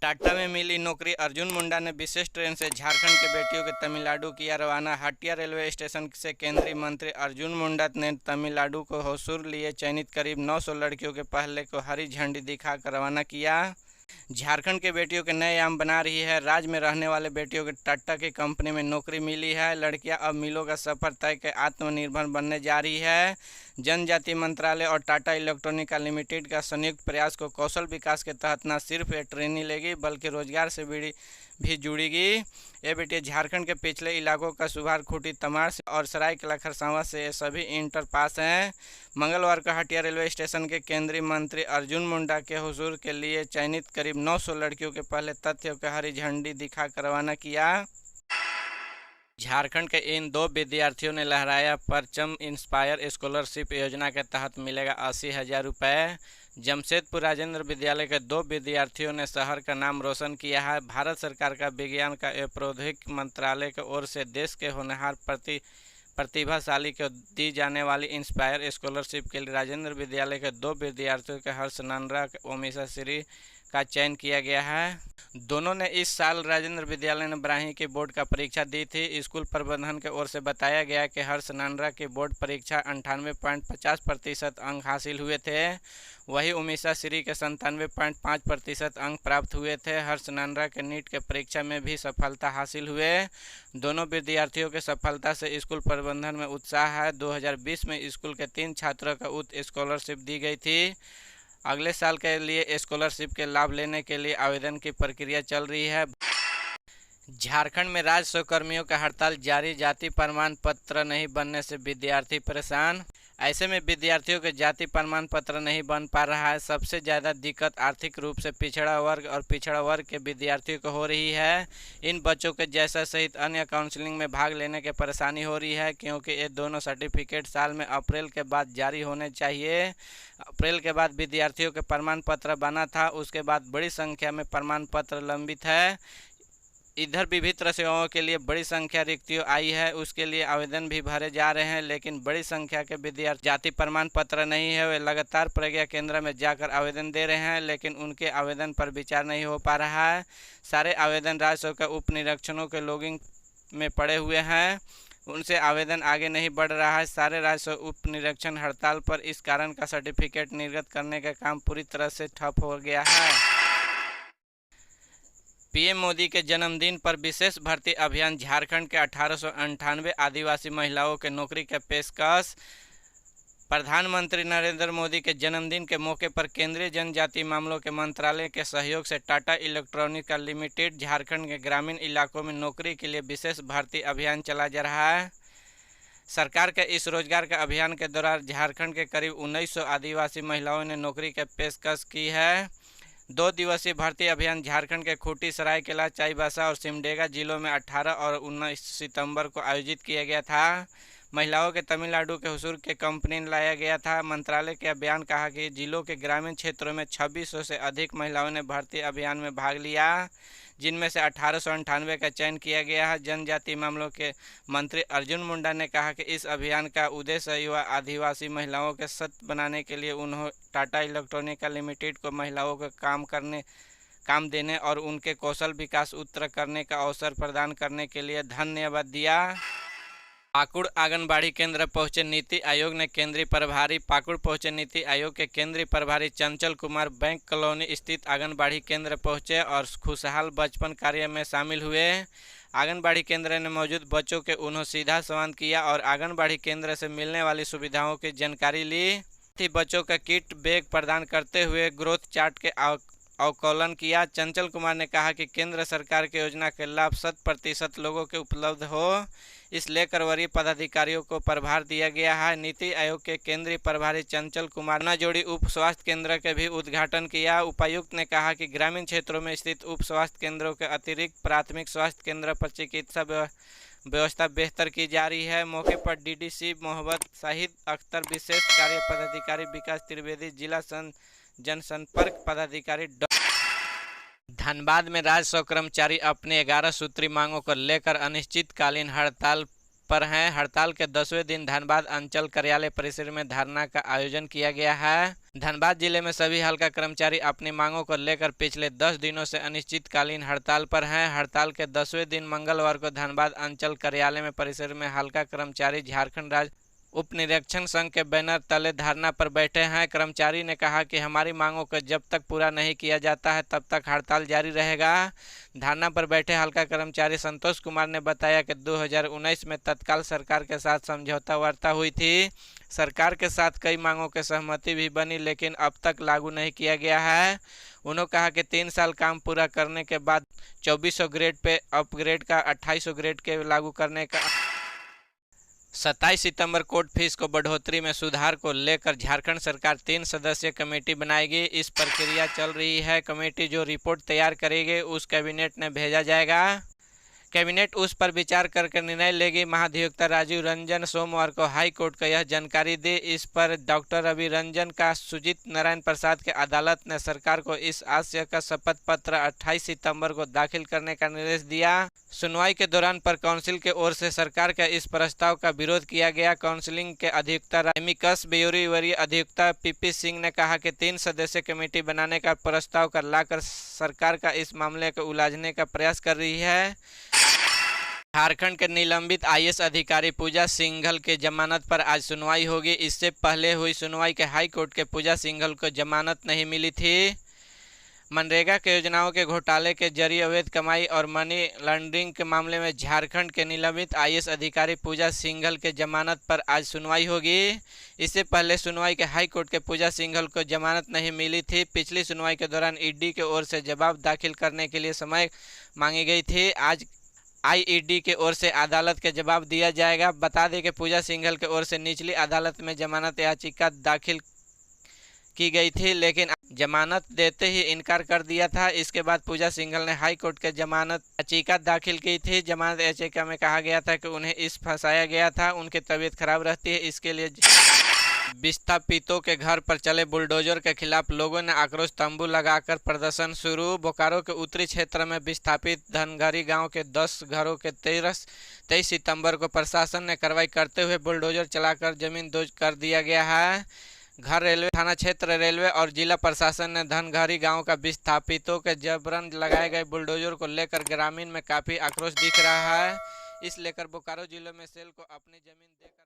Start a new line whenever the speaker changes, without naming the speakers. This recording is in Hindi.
टाटा में मिली नौकरी, अर्जुन मुंडा ने विशेष ट्रेन से झारखंड के बेटियों के तमिलनाडु किया रवाना। हटिया रेलवे स्टेशन से केंद्रीय मंत्री अर्जुन मुंडा ने तमिलनाडु को होसूर लिए चयनित करीब 900 लड़कियों के पहले को हरी झंडी दिखाकर रवाना किया। झारखंड के बेटियों के नए आम बना रही है। राज्य में रहने वाले बेटियों के टाटा की कंपनी में नौकरी मिली है। लड़कियां अब मिलों का सफर तय कर आत्मनिर्भर बनने जा रही है। जनजाति मंत्रालय और टाटा इलेक्ट्रॉनिका लिमिटेड का संयुक्त प्रयास को कौशल विकास के तहत न सिर्फ ये ट्रेनिंग लेगी बल्कि रोजगार से भी जुड़ेगी। ये बेटियां झारखंड के पिछले इलाकों का सुभार खूंटी, तमाड़ और सरायकेला खरसावां से ये सभी इंटर पास हैं। मंगलवार को हटिया रेलवे स्टेशन के केंद्रीय मंत्री अर्जुन मुंडा के हुजूर के लिए चयनित करीब 900 लड़कियों के पहले तथ्यों को हरी झंडी दिखाकर रवाना किया। झारखंड के इन दो विद्यार्थियों ने लहराया परचम। इंस्पायर स्कॉलरशिप योजना के तहत मिलेगा 80,000 रुपये। जमशेदपुर राजेंद्र विद्यालय के दो विद्यार्थियों ने शहर का नाम रोशन किया है। भारत सरकार का विज्ञान का एवं प्रौद्योगिकी मंत्रालय की ओर से देश के होनहार प्रतिभाशाली को दी जाने वाली इंस्पायर स्कॉलरशिप के लिए राजेंद्र विद्यालय के दो विद्यार्थियों के हर्ष नंदरा ओमिशा श्री का चयन किया गया है। दोनों ने इस साल राजेंद्र विद्यालय ने 12वीं की बोर्ड का परीक्षा दी थी। स्कूल प्रबंधन की ओर से बताया गया कि हर्ष नंदरा की बोर्ड परीक्षा 98.50% अंक हासिल हुए थे। वही उमिशा श्री के 97.5% अंक प्राप्त हुए थे। हर्ष नंदरा के नीट के परीक्षा में भी सफलता हासिल हुए। दोनों विद्यार्थियों के सफलता से स्कूल प्रबंधन में उत्साह है। 2020 में स्कूल के 3 छात्रों को उक्त स्कॉलरशिप दी गई थी। अगले साल के लिए स्कॉलरशिप के लाभ लेने के लिए आवेदन की प्रक्रिया चल रही है। झारखंड में राजस्व कर्मियों का हड़ताल जारी। जाति प्रमाण पत्र नहीं बनने से विद्यार्थी परेशान। ऐसे में विद्यार्थियों के जाति प्रमाण पत्र नहीं बन पा रहा है। सबसे ज़्यादा दिक्कत आर्थिक रूप से पिछड़ा वर्ग और पिछड़ा वर्ग के विद्यार्थियों को हो रही है। इन बच्चों के जैसा सहित अन्य काउंसलिंग में भाग लेने की परेशानी हो रही है, क्योंकि ये दोनों सर्टिफिकेट साल में अप्रैल के बाद जारी होने चाहिए। अप्रैल के बाद विद्यार्थियों के प्रमाण पत्र बना था, उसके बाद बड़ी संख्या में प्रमाण पत्र लंबित है। इधर विभिन्न सेवाओं के लिए बड़ी संख्या रिक्तियों आई है, उसके लिए आवेदन भी भरे जा रहे हैं, लेकिन बड़ी संख्या के विद्यार्थी जाति प्रमाण पत्र नहीं है। वे लगातार प्रज्ञा केंद्र में जाकर आवेदन दे रहे हैं, लेकिन उनके आवेदन पर विचार नहीं हो पा रहा है। सारे आवेदन राजस्व के उप निरीक्षकों के लॉगिंग में पड़े हुए हैं, उनसे आवेदन आगे नहीं बढ़ रहा है। सारे राजस्व उप निरीक्षण हड़ताल पर इस कारण का सर्टिफिकेट निर्गत करने का काम पूरी तरह से ठप हो गया है। पीएम मोदी के जन्मदिन पर विशेष भर्ती अभियान। झारखंड के 1898 आदिवासी महिलाओं के नौकरी के पेशकश। प्रधानमंत्री नरेंद्र मोदी के जन्मदिन के मौके पर केंद्रीय जनजातीय मामलों के मंत्रालय के सहयोग से टाटा इलेक्ट्रॉनिका लिमिटेड झारखंड के ग्रामीण इलाकों में नौकरी के लिए विशेष भर्ती अभियान चला जा रहा है। सरकार के इस रोजगार के अभियान के दौरान झारखंड के करीब 1900 आदिवासी महिलाओं ने नौकरी की पेशकश की है। 2 दिवसीय भर्ती अभियान झारखंड के खूंटी, सरायकेला, चाईबासा और सिमडेगा जिलों में 18 और 19 सितंबर को आयोजित किया गया था। महिलाओं के तमिलनाडु के हुजूर के कंपनी ने लाया गया था। मंत्रालय के बयान कहा कि जिलों के ग्रामीण क्षेत्रों में 2600 से अधिक महिलाओं ने भर्ती अभियान में भाग लिया, जिनमें से 1898 का चयन किया गया है। जनजातीय मामलों के मंत्री अर्जुन मुंडा ने कहा कि इस अभियान का उद्देश्य युवा आदिवासी महिलाओं के सशक्त बनाने के लिए उन्होंने टाटा इलेक्ट्रॉनिका लिमिटेड को महिलाओं को काम देने और उनके कौशल विकास उत्तर करने का अवसर प्रदान करने के लिए धन्यवाद दिया। पाकुड़ आंगनबाड़ी केंद्र पहुंचे नीति आयोग ने केंद्रीय प्रभारी। पाकुड़ पहुंचे नीति आयोग के केंद्रीय प्रभारी चंचल कुमार बैंक कॉलोनी स्थित आंगनबाड़ी केंद्र पहुंचे और खुशहाल बचपन कार्य में शामिल हुए। आंगनबाड़ी केंद्र में मौजूद बच्चों के उन्होंने सीधा संवाद किया और आंगनबाड़ी केंद्र से मिलने वाली सुविधाओं की जानकारी ली। बच्चों का किट बैग प्रदान करते हुए ग्रोथ चार्ट के अवलोकन किया। चंचल कुमार ने कहा कि केंद्र सरकार की योजना के लाभ 100% लोगों के उपलब्ध हो, इस लेकर वरीय पदाधिकारियों को प्रभार दिया गया है। नीति आयोग के केंद्रीय प्रभारी चंचल कुमार ने जोड़ी उप स्वास्थ्य केंद्र के भी उद्घाटन किया। उपायुक्त ने कहा कि ग्रामीण क्षेत्रों में स्थित उप स्वास्थ्य केंद्रों के अतिरिक्त प्राथमिक स्वास्थ्य केंद्र पर चिकित्सा व्यवस्था बेहतर की जा रही है। मौके पर डीडीसी मोहम्मद शाहिद अख्तर, विशेष कार्य पदाधिकारी विकास त्रिवेदी, जिला जनसंपर्क पदाधिकारी धनबाद में राजस्व कर्मचारी अपने 11 सूत्री मांगों को लेकर अनिश्चितकालीन हड़ताल पर हैं। हड़ताल के 10वें दिन धनबाद अंचल कार्यालय परिसर में धरना का आयोजन किया गया है। धनबाद जिले में सभी हल्का कर्मचारी अपनी मांगों को लेकर पिछले 10 दिनों से अनिश्चितकालीन हड़ताल पर हैं। हड़ताल के 10वें दिन मंगलवार को धनबाद अंचल कार्यालय में परिसर में हल्का कर्मचारी झारखंड राज्य उप निरीक्षण संघ के बैनर तले धरना पर बैठे हैं। कर्मचारी ने कहा कि हमारी मांगों को जब तक पूरा नहीं किया जाता है तब तक हड़ताल जारी रहेगा। धरना पर बैठे हल्का कर्मचारी संतोष कुमार ने बताया कि 2019 में तत्काल सरकार के साथ समझौता वार्ता हुई थी। सरकार के साथ कई मांगों की सहमति भी बनी, लेकिन अब तक लागू नहीं किया गया है। उन्होंने कहा कि 3 साल काम पूरा करने के बाद 2400 ग्रेड पे अपग्रेड का 2800 ग्रेड के लागू करने का 27 सितंबर कोर्ट फीस को बढ़ोतरी में सुधार को लेकर झारखंड सरकार 3 सदस्यीय कमेटी बनाएगी। इस प्रक्रिया चल रही है। कमेटी जो रिपोर्ट तैयार करेगी उस कैबिनेट ने भेजा जाएगा। कैबिनेट उस पर विचार करके निर्णय लेगी। महाधिवक्ता राजीव रंजन सोमवार को हाई कोर्ट को यह जानकारी दी। इस पर डॉक्टर रवि रंजन का सुजीत नारायण प्रसाद की अदालत ने सरकार को इस आशय का शपथ पत्र 28 सितंबर को दाखिल करने का निर्देश दिया। सुनवाई के दौरान पर काउंसिल की ओर से सरकार के इस प्रस्ताव का विरोध किया गया। काउंसिलिंग के अधिवक्ता एमिकस ब्यूरी वरीय अधिवक्ता पीपी सिंह ने कहा कि 3 सदस्यीय कमेटी बनाने का प्रस्ताव कर लाकर सरकार का इस मामले को उलझाने का प्रयास कर रही है। झारखंड के निलंबित आईएएस अधिकारी पूजा सिंघल के जमानत पर आज सुनवाई होगी। इससे पहले हुई सुनवाई के हाई कोर्ट के पूजा सिंघल को जमानत नहीं मिली थी। मनरेगा के योजनाओं के घोटाले के जरिए अवैध कमाई और मनी लॉन्ड्रिंग के मामले में झारखंड के निलंबित आईएएस अधिकारी पूजा सिंघल के जमानत पर आज सुनवाई होगी। इससे पहले सुनवाई के हाई कोर्ट के पूजा सिंघल को जमानत नहीं मिली थी। पिछली सुनवाई के दौरान ईडी की ओर से जवाब दाखिल करने के लिए समय मांगी गई थी। आज आईईडी के ओर से अदालत के जवाब दिया जाएगा। बता दें कि पूजा सिंघल के ओर से निचली अदालत में जमानत याचिका दाखिल की गई थी, लेकिन जमानत देते ही इनकार कर दिया था। इसके बाद पूजा सिंघल ने हाई कोर्ट के जमानत याचिका दाखिल की थी। जमानत याचिका में कहा गया था कि उन्हें इस फंसाया गया था, उनकी तबीयत खराब रहती है, इसके लिए विस्थापितों के घर पर चले बुलडोजर के खिलाफ लोगों ने आक्रोश तंबू लगाकर प्रदर्शन शुरू। बोकारो के उत्तरी क्षेत्र में विस्थापित धनघरी गांव के 10 घरों के 23 सितंबर को प्रशासन ने कार्रवाई करते हुए बुलडोजर चलाकर जमीन दोज कर दिया गया है। घर रेलवे थाना क्षेत्र रेलवे और जिला प्रशासन ने धनघरी गांव का विस्थापितों के जबरन लगाए गए बुलडोजर को लेकर ग्रामीण में काफी आक्रोश दिख रहा है। इस लेकर बोकारो जिले में सेल को अपनी जमीन देकर